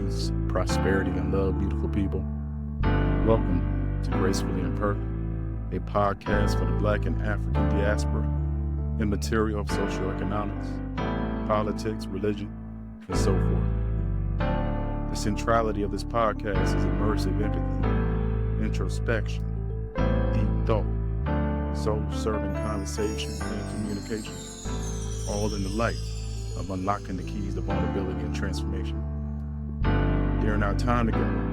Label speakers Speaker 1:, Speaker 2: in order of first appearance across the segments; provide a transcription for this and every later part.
Speaker 1: peace, prosperity, and love, beautiful people. Welcome to Gracefully Imperfect, a podcast for the Black and African diaspora in material of socioeconomics, politics, religion, and so forth. The centrality of this podcast is immersive empathy, introspection, deep thought, soul-serving conversation and communication, all in the light of unlocking the keys to vulnerability and transformation. During our time together,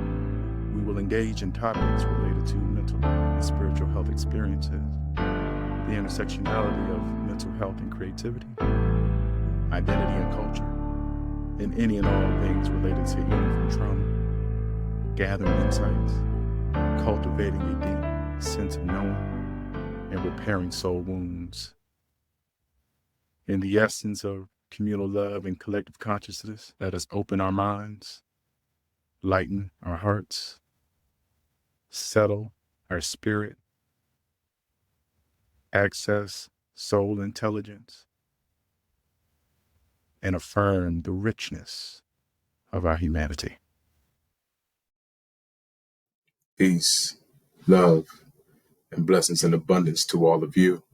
Speaker 1: we will engage in topics related to mental and spiritual health experiences, the intersectionality of mental health and creativity, identity and culture, and any and all things related to healing from trauma, gathering insights, cultivating a deep sense of knowing, and repairing soul wounds. In the essence of communal love and collective consciousness, let us open our minds, lighten our hearts, settle our spirit, access soul intelligence, and affirm the richness of our humanity.
Speaker 2: Peace, love, and blessings in abundance to all of you.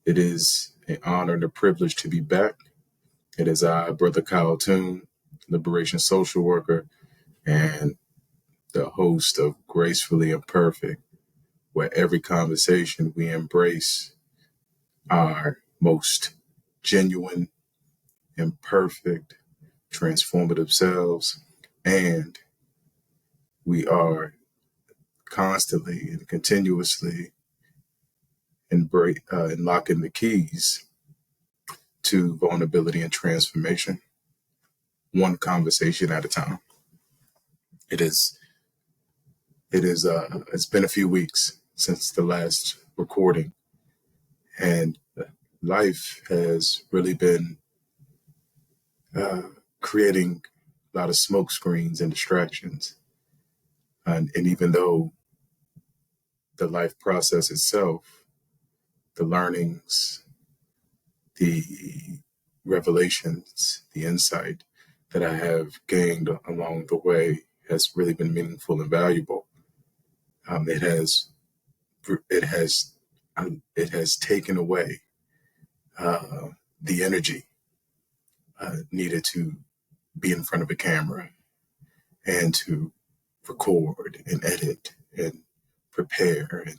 Speaker 2: It is an honor and a privilege to be back. It is I, Brother Kyle Toon, liberation social worker, and the host of Gracefully Imperfect, where every conversation we embrace our most genuine, imperfect, transformative selves, and we are constantly and continuously unlocking the keys to vulnerability and transformation, one conversation at a time. It's been a few weeks since the last recording, and life has really been creating a lot of smoke screens and distractions. And even though the life process itself, the learnings, the revelations, the insight that I have gained along the way has really been meaningful and valuable. It has taken away the energy needed to be in front of a camera and to record and edit and prepare. And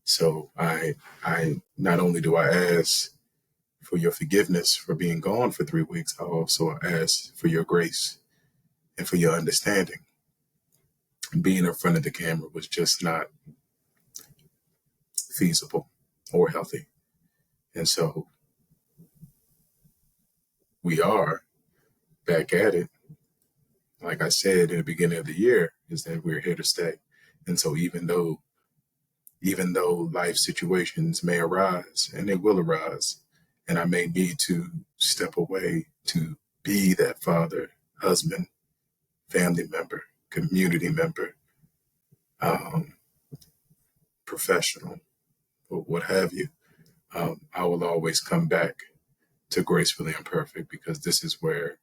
Speaker 2: so I not only do I ask for your forgiveness for being gone for 3 weeks, I also ask for your grace and for your understanding. Being in front of the camera was just not feasible or healthy. And so we are back at it. Like I said in the beginning of the year, is that we're here to stay. And so even though life situations may arise, and they will arise, and I may need to step away to be that father, husband, family member, community member, professional, or what have you, I will always come back to Gracefully Imperfect, because this is where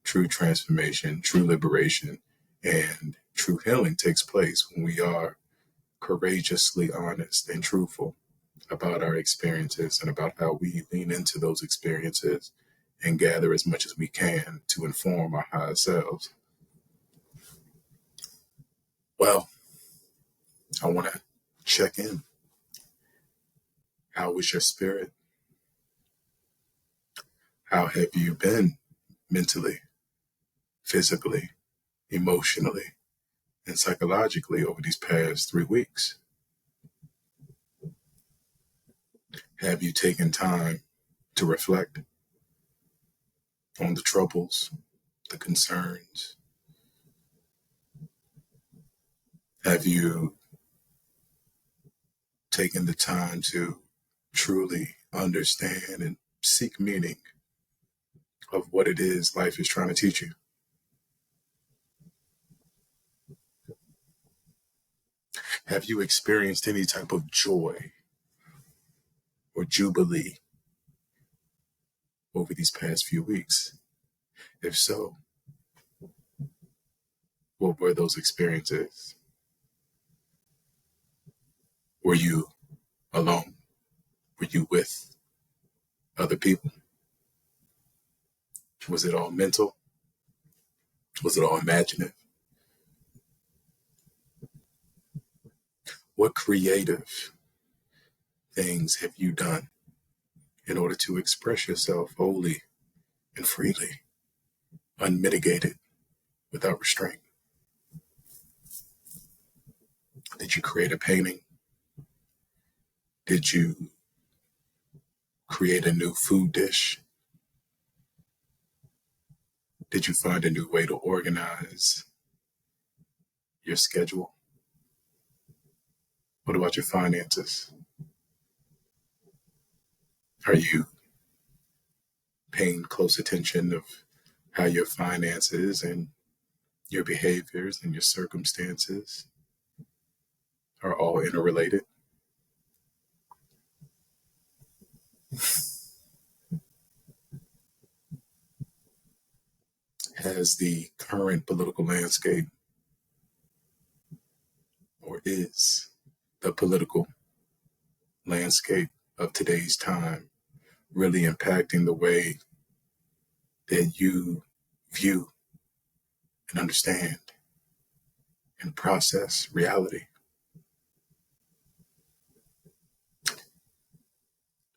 Speaker 2: true transformation, true liberation, and true healing takes place, when we are courageously honest and truthful about our experiences and about how we lean into those experiences and gather as much as we can to inform our higher selves. Well, I want to check in. How was your spirit? How have you been mentally, physically, emotionally, and psychologically over these past 3 weeks? Have you taken time to reflect on the troubles, the concerns? Have you taken the time to truly understand and seek meaning of what it is life is trying to teach you? Have you experienced any type of joy or jubilee over these past few weeks? If so, What were those experiences? Were you alone? Were you with other people? Was it all mental? Was it all imaginative? What creative things have you done in order to express yourself wholly and freely, unmitigated, without restraint? Did you create a painting? Did you create a new food dish? Did you find a new way to organize your schedule? What about your finances? Are you paying close attention of how your finances and your behaviors and your circumstances are all interrelated? Has the current political landscape, or is the political landscape of today's time, really impacting the way that you view and understand and process reality?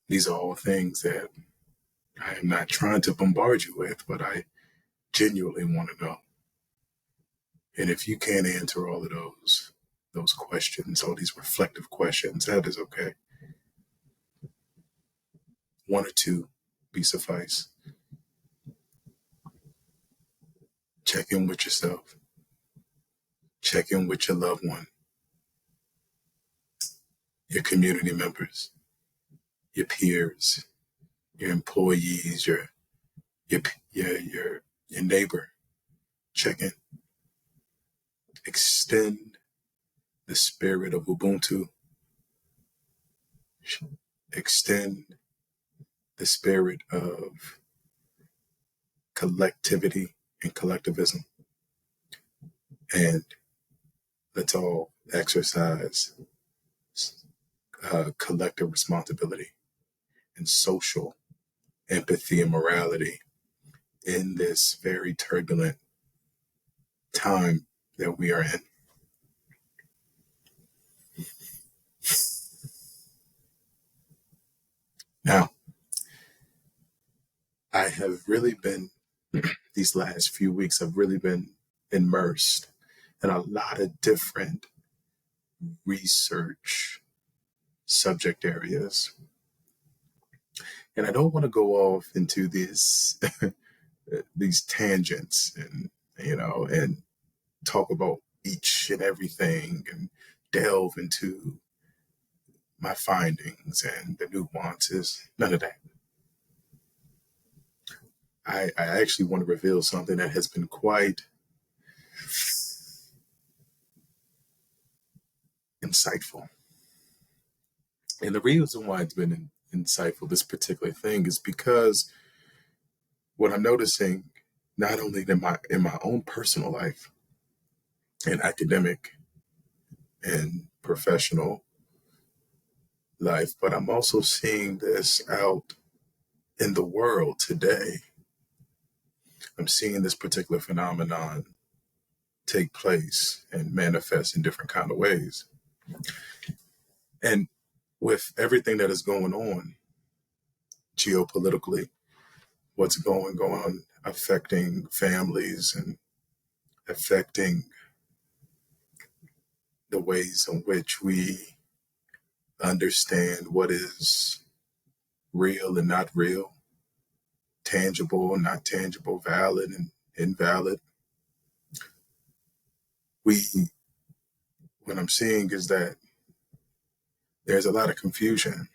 Speaker 2: These are all things that I am not trying to bombard you with, but I genuinely want to know. And if you can't answer all of those questions, all these reflective questions, that is okay. One or two be suffice. Check in with yourself. Check in with your loved one, your community members, your peers, your employees, your neighbor. Check in. Extend the spirit of Ubuntu. Extend the spirit of collectivity and collectivism. And let's all exercise collective responsibility and social empathy and morality in this very turbulent time that we are in. Now, I have really been, these last few weeks, I've really been immersed in a lot of different research subject areas. And I don't want to go off into these tangents and talk about each and everything and delve into my findings and the nuances. None of that. I actually want to reveal something that has been quite insightful. And the reason why it's been insightful, this particular thing, is because what I'm noticing, not only in my own personal life and academic and professional life, but I'm also seeing this out in the world today. I'm seeing this particular phenomenon take place and manifest in different kind of ways. And with everything that is going on geopolitically, what's going on affecting families and affecting the ways in which we understand what is real and not real, tangible and not tangible, valid and invalid. What I'm seeing is that there's a lot of confusion.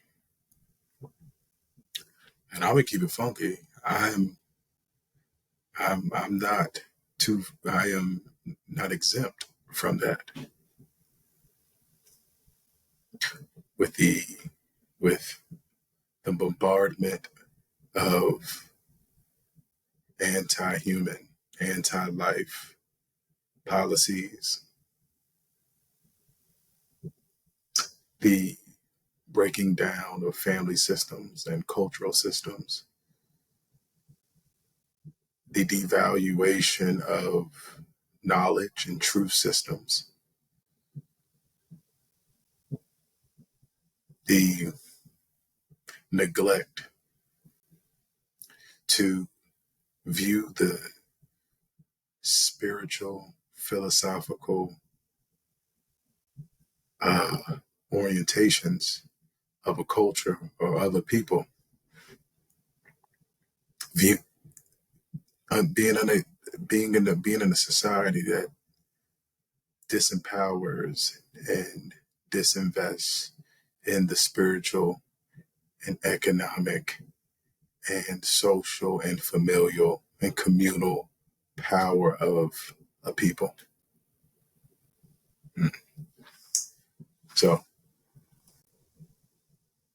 Speaker 2: And I would keep it funky. I am not exempt from that. With the bombardment of anti-human, anti-life policies, the breaking down of family systems and cultural systems, the devaluation of knowledge and truth systems, the neglect to view the spiritual, philosophical orientations of a culture or other people, view being in a society that disempowers and disinvests in the spiritual and economic and social and familial and communal power of a people. So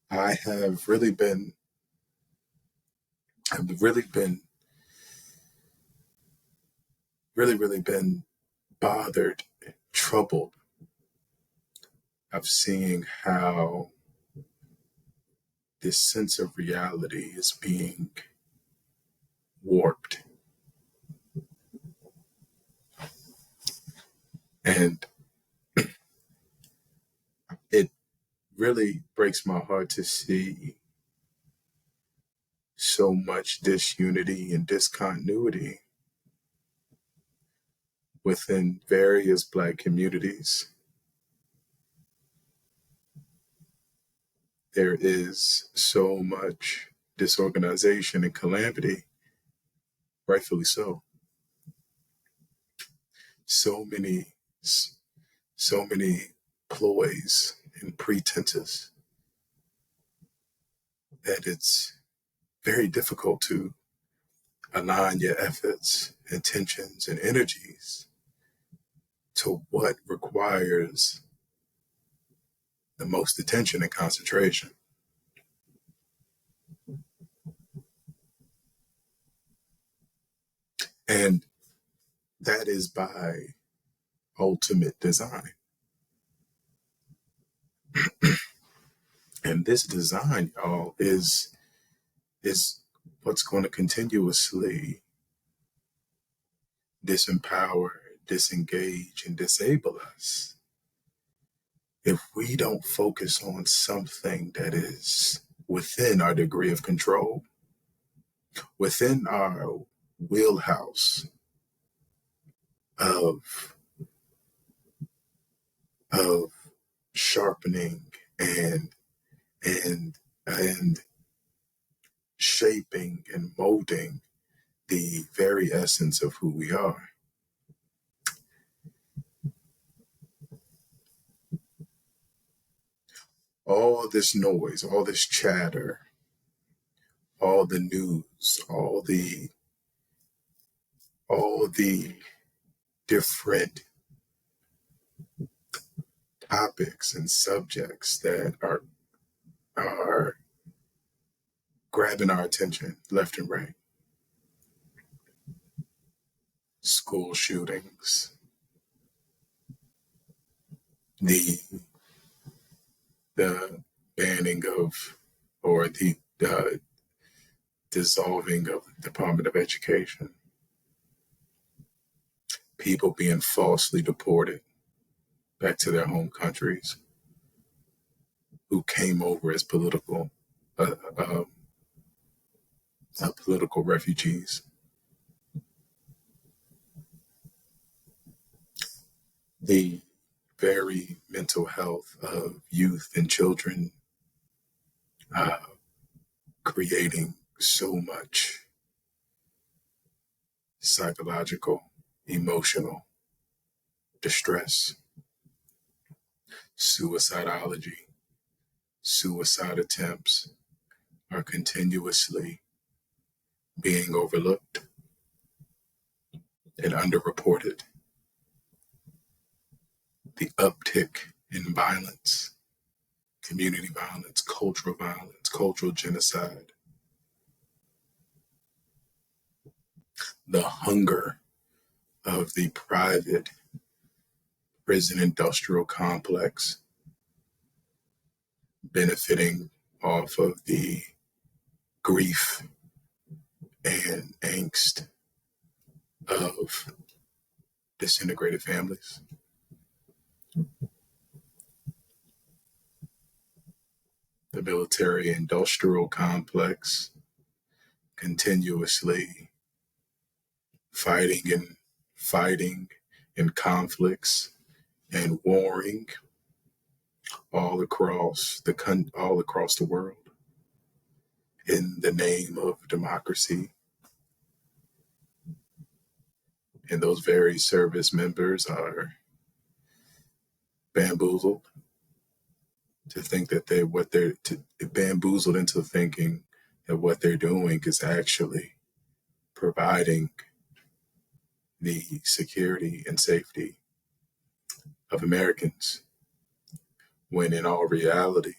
Speaker 2: I have really been bothered, troubled of seeing how this sense of reality is being warped. And it really breaks my heart to see so much disunity and discontinuity within various Black communities. There is so much disorganization and calamity, rightfully so. So many ploys and pretenses that it's very difficult to align your efforts, intentions, and energies to what requires the most attention and concentration. And that is by ultimate design. And this design, y'all, is what's going to continuously disempower, disengage, and disable us if we don't focus on something that is within our degree of control, within our wheelhouse of sharpening and shaping and molding the very essence of who we are. All this noise, all this chatter, all the news, all the different topics and subjects that are grabbing our attention left and right. School shootings, the banning of, or the dissolving of the Department of Education, people being falsely deported back to their home countries who came over as political refugees. The very mental health of youth and children, creating so much psychological, emotional distress, suicidology, suicide attempts are continuously being overlooked and underreported. The uptick in violence, community violence, cultural genocide, the hunger of the private prison industrial complex, benefiting off of the grief and angst of disintegrated families. The military industrial complex continuously fighting in conflicts and warring all across the world in the name of democracy. And those very service members are bamboozled to think that they're bamboozled into thinking that what they're doing is actually providing the security and safety of Americans, when in all reality,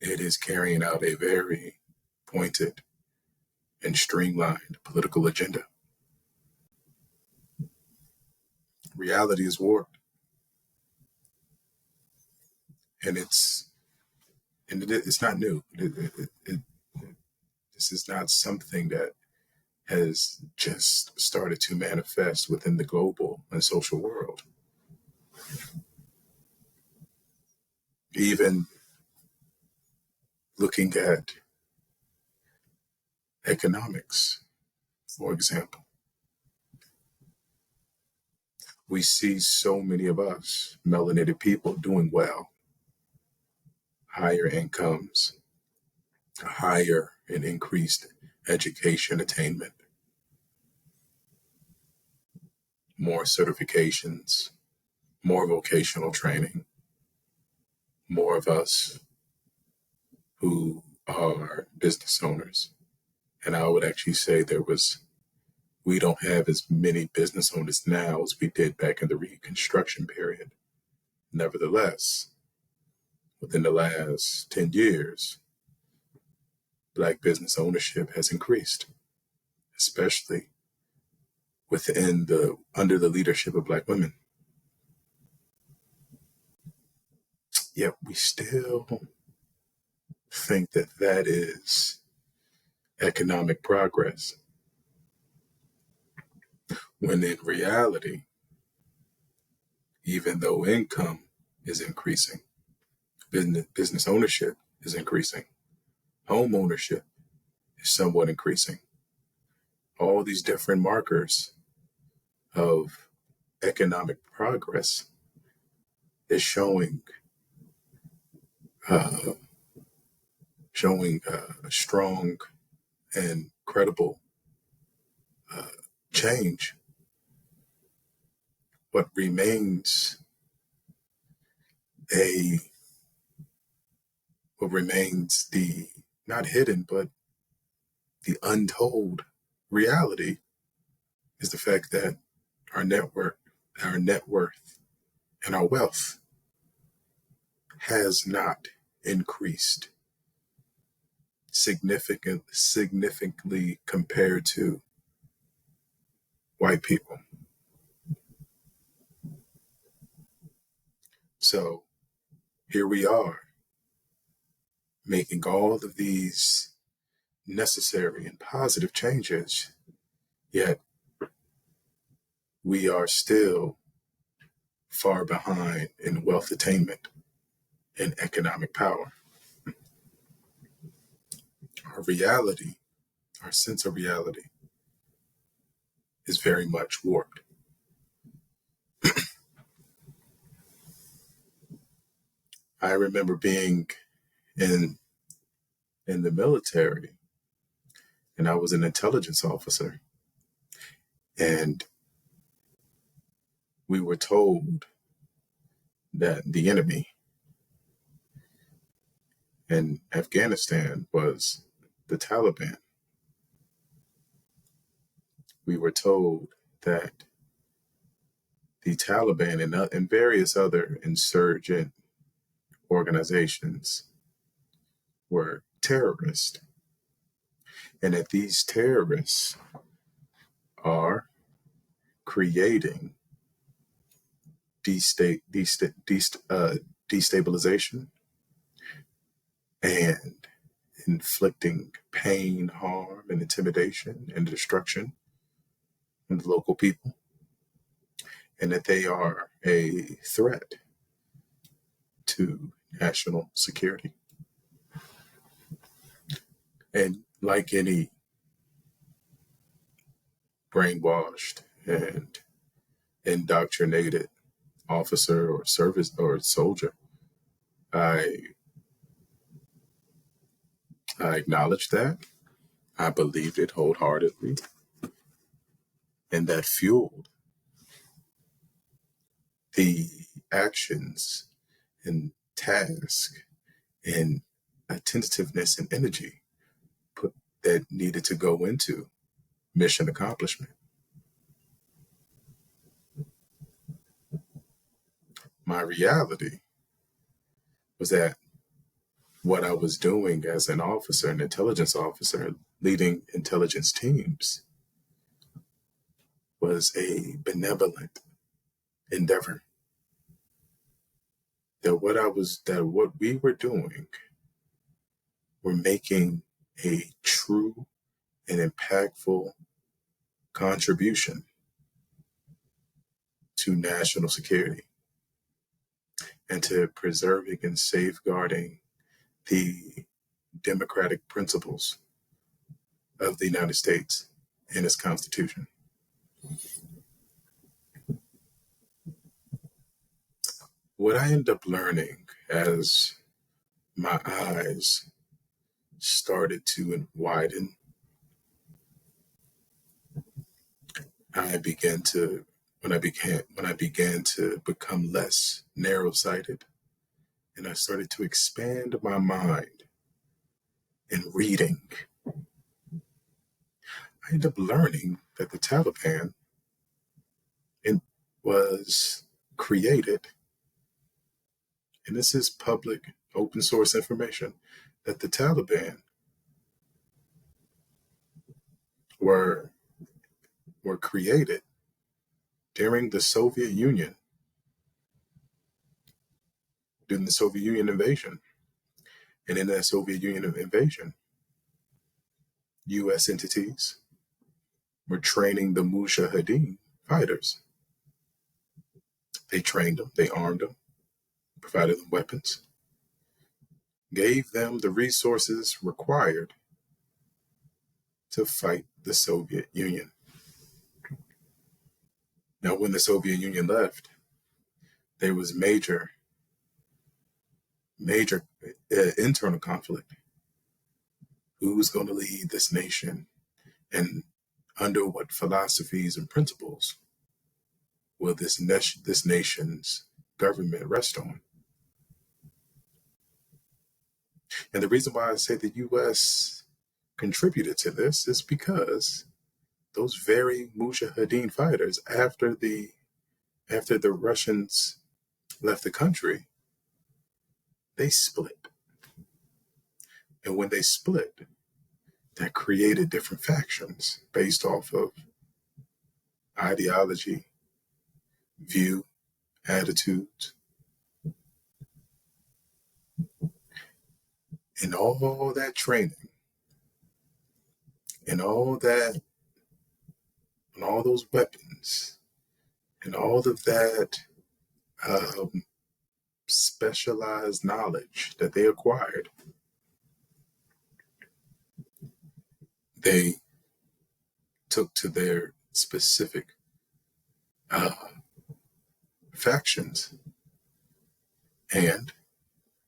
Speaker 2: it is carrying out a very pointed and streamlined political agenda. Reality is warped. And it's not new. This is not something that has just started to manifest within the global and social world. Even looking at economics, for example, we see so many of us melanated people doing well, higher incomes, higher and increased education attainment, more certifications, more vocational training, more of us who are business owners. And I would actually say we don't have as many business owners now as we did back in the Reconstruction period. Nevertheless, within the last 10 years, Black business ownership has increased, especially under the leadership of Black women. Yet we still think that is economic progress, when in reality, even though income is increasing, business ownership is increasing, home ownership is somewhat increasing. All these different markers of economic progress is showing a strong and credible change. What remains the not hidden, but the untold reality is the fact that our net worth, and our wealth has not increased significantly compared to white people. So here we are, making all of these necessary and positive changes, yet we are still far behind in wealth attainment and economic power. Our sense of reality is very much warped. I remember being in the military, and I was an intelligence officer, and we were told that the enemy in Afghanistan was the Taliban. We were told that the Taliban and various other insurgent organizations were terrorists, and that these terrorists are creating destabilization and inflicting pain, harm, and intimidation and destruction on the local people, and that they are a threat to national security. And like any brainwashed and indoctrinated officer or service or soldier, I acknowledged that. I believed it wholeheartedly. And that fueled the actions and task and attentiveness and energy that needed to go into mission accomplishment. My reality was that what I was doing as an officer, an intelligence officer, leading intelligence teams, was a benevolent endeavor. That what we were doing were making a true and impactful contribution to national security and to preserving and safeguarding the democratic principles of the United States and its Constitution. What I ended up learning as my eyes started to widen, when I began to become less narrow-sighted, and I started to expand my mind in reading, I ended up learning that the Taliban was created, and this is public, open source information, that the Taliban were created during the Soviet Union, during the Soviet Union invasion. And in that Soviet Union invasion, U.S. entities were training the Mujahideen fighters. They trained them, they armed them, provided them weapons, gave them the resources required to fight the Soviet Union. Now, when the Soviet Union left, there was major internal conflict. Who's going to lead this nation, and under what philosophies and principles will this nation's government rest on? And the reason why I say the U.S. contributed to this is because those very Mujahideen fighters, after the Russians left the country, they split. And when they split, that created different factions based off of ideology, view, attitudes. And all that training and all that and all those weapons and all of that specialized knowledge that they acquired, they took to their specific factions, and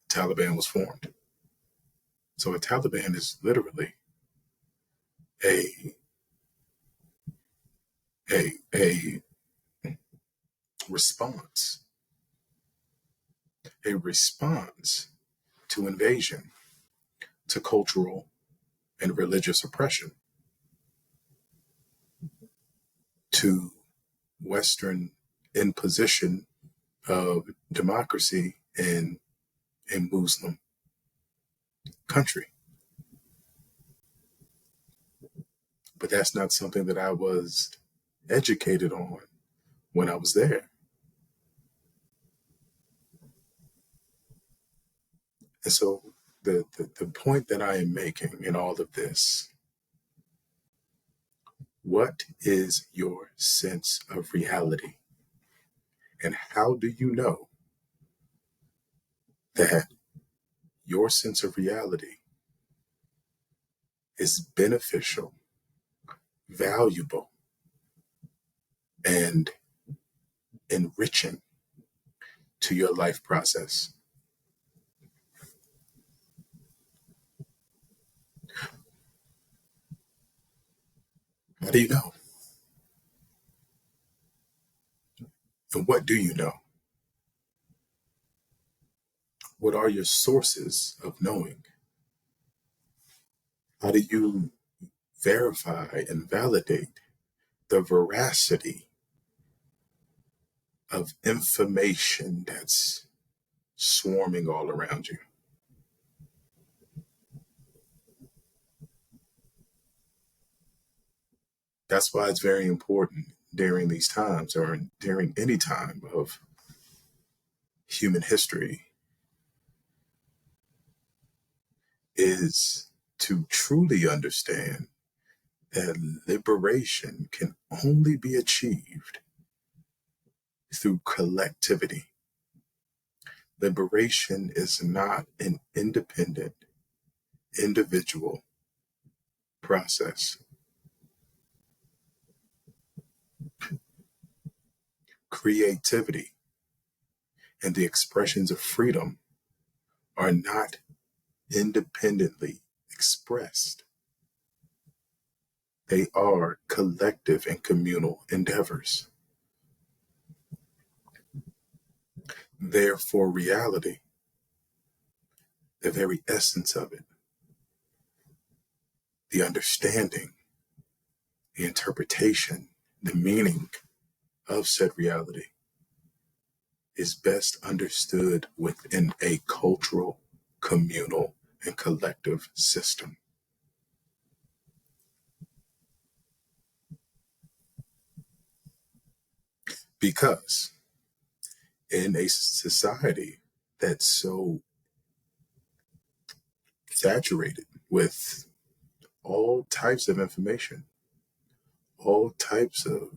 Speaker 2: Taliban was formed. So a Taliban is literally a response to invasion, to cultural and religious oppression, to Western imposition of democracy in a Muslim country. But that's not something that I was educated on when I was there. And so the point that I am making in all of this, what is your sense of reality? And how do you know that your sense of reality is beneficial, valuable, and enriching to your life process? How do you know? And what do you know? What are your sources of knowing? How do you verify and validate the veracity of information that's swarming all around you? That's why it's very important during these times, or during any time of human history, is to truly understand that liberation can only be achieved through collectivity. Liberation is not an independent, individual process. Creativity and the expressions of freedom are not independently expressed. They are collective and communal endeavors. Therefore, reality, the very essence of it, the understanding, the interpretation, the meaning of said reality is best understood within a cultural, communal, and collective system. Because in a society that's so saturated with all types of information, all types of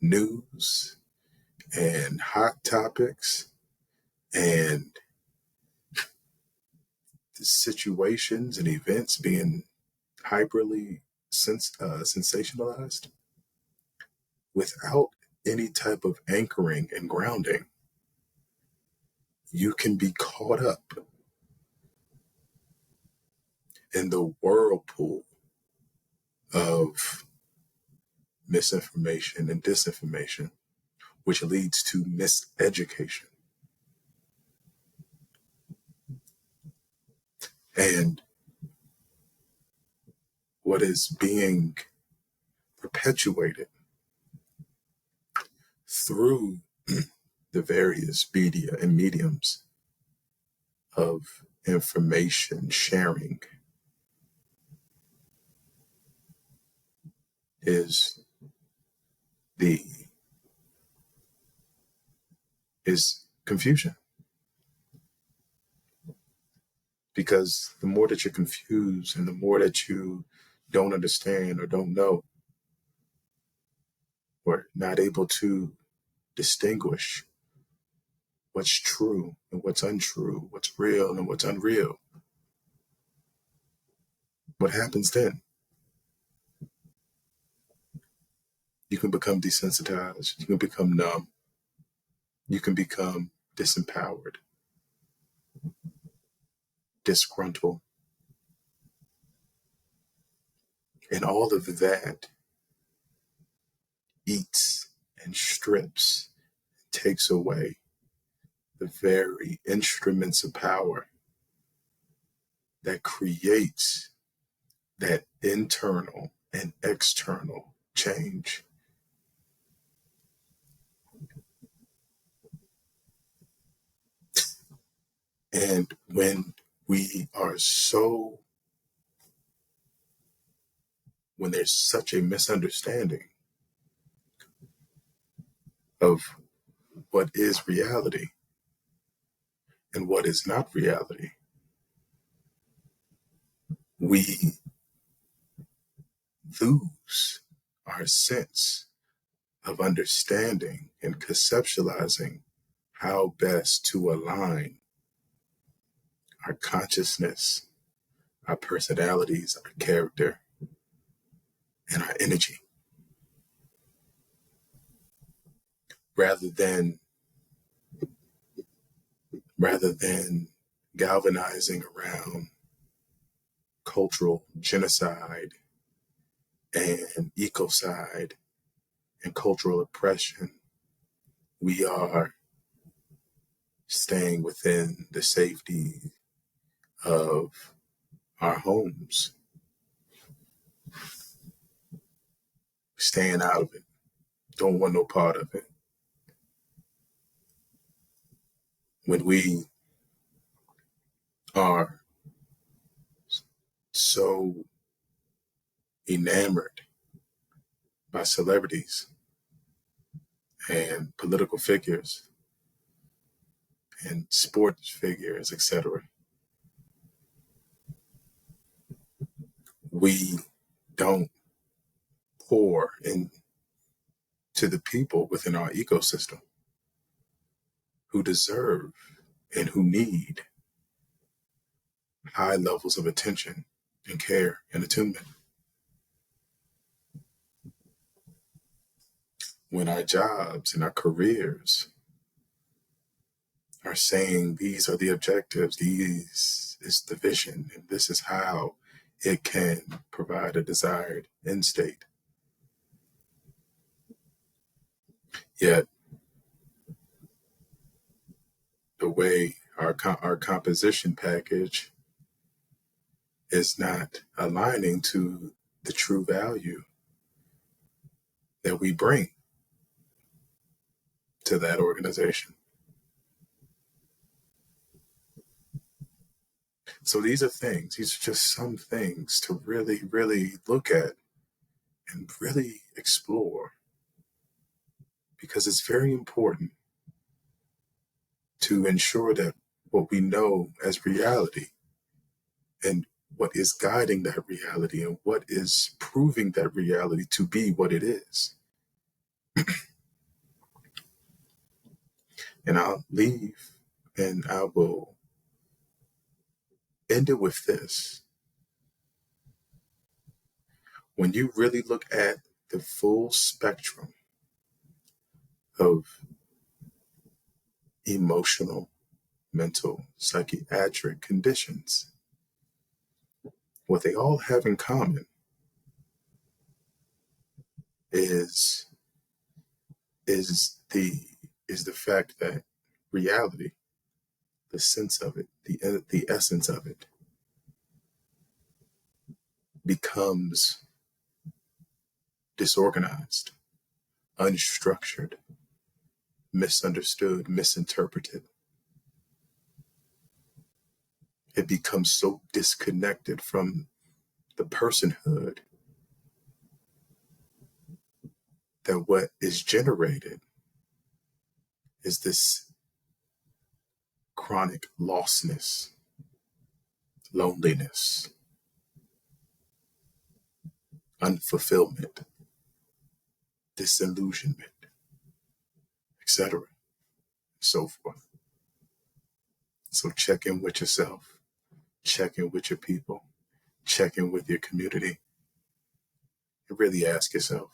Speaker 2: news and hot topics and the situations and events being hyperly sensationalized without any type of anchoring and grounding, you can be caught up in the whirlpool of misinformation and disinformation, which leads to miseducation. And what is being perpetuated through the various media and mediums of information sharing is the is confusion. Because the more that you're confused and the more that you don't understand or don't know or not able to distinguish what's true and what's untrue, what's real and what's unreal, what happens then? You can become desensitized, you can become numb, you can become disempowered, disgruntled. And all of that eats and strips, takes away the very instruments of power that creates that internal and external change. And when we are so, when there's such a misunderstanding of what is reality and what is not reality, we lose our sense of understanding and conceptualizing how best to align our consciousness, our personalities, our character, and our energy, rather than galvanizing around cultural genocide and ecocide and cultural oppression. We are staying within the safety of our homes, staying out of it, don't want no part of it. When we are so enamored by celebrities and political figures and sports figures, etc., we don't pour into the people within our ecosystem who deserve and who need high levels of attention and care and attunement. When our jobs and our careers are saying these are the objectives, these is the vision, and this is how it can provide a desired end state. Yet, the way our composition package is not aligning to the true value that we bring to that organization. So these are just some things to really, really look at and really explore, because it's very important to ensure that what we know as reality and what is guiding that reality and what is proving that reality to be what it is. And I'll leave and I will end it with this. When you really look at the full spectrum of emotional, mental, psychiatric conditions, what they all have in common is the fact that reality, the sense of it, the essence of it, becomes disorganized, unstructured, misunderstood, misinterpreted. It becomes so disconnected from the personhood that what is generated is this chronic lostness, loneliness, unfulfillment, disillusionment, etc., so forth. So check in with yourself, check in with your people, check in with your community, and really ask yourself,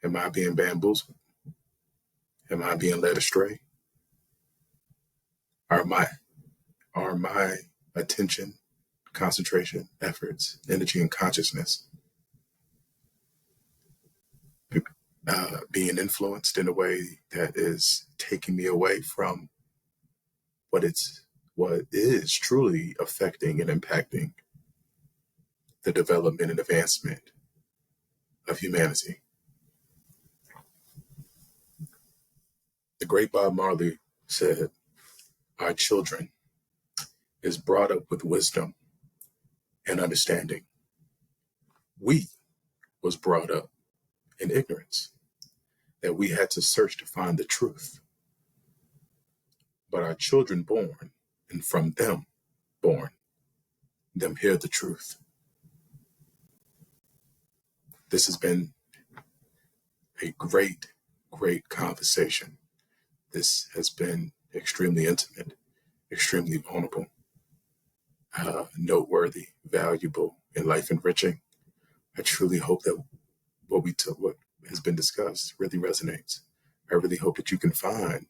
Speaker 2: am I being bamboozled? Am I being led astray? Are my attention, concentration, efforts, energy, and consciousness being influenced in a way that is taking me away from what is truly affecting and impacting the development and advancement of humanity? The great Bob Marley said, our children is brought up with wisdom and understanding. We was brought up in ignorance, that we had to search to find the truth. But our children born, and from them born, them hear the truth. This has been a great, great conversation. This has been extremely intimate, extremely vulnerable, noteworthy, valuable, and life enriching. I truly hope that what has been discussed really resonates. I really hope that you can find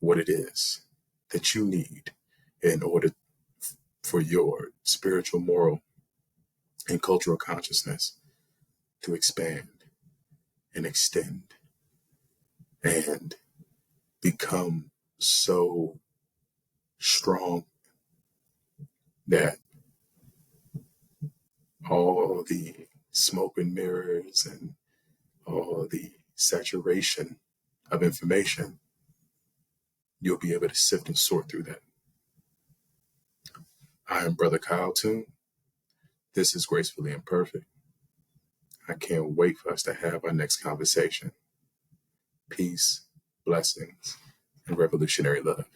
Speaker 2: what it is that you need in order for your spiritual, moral, and cultural consciousness to expand and extend and become so strong that all the smoke and mirrors and all the saturation of information, you'll be able to sift and sort through that. I am Brother Kyle Toon. This is Gracefully Imperfect. I can't wait for us to have our next conversation. Peace, blessings, and revolutionary love.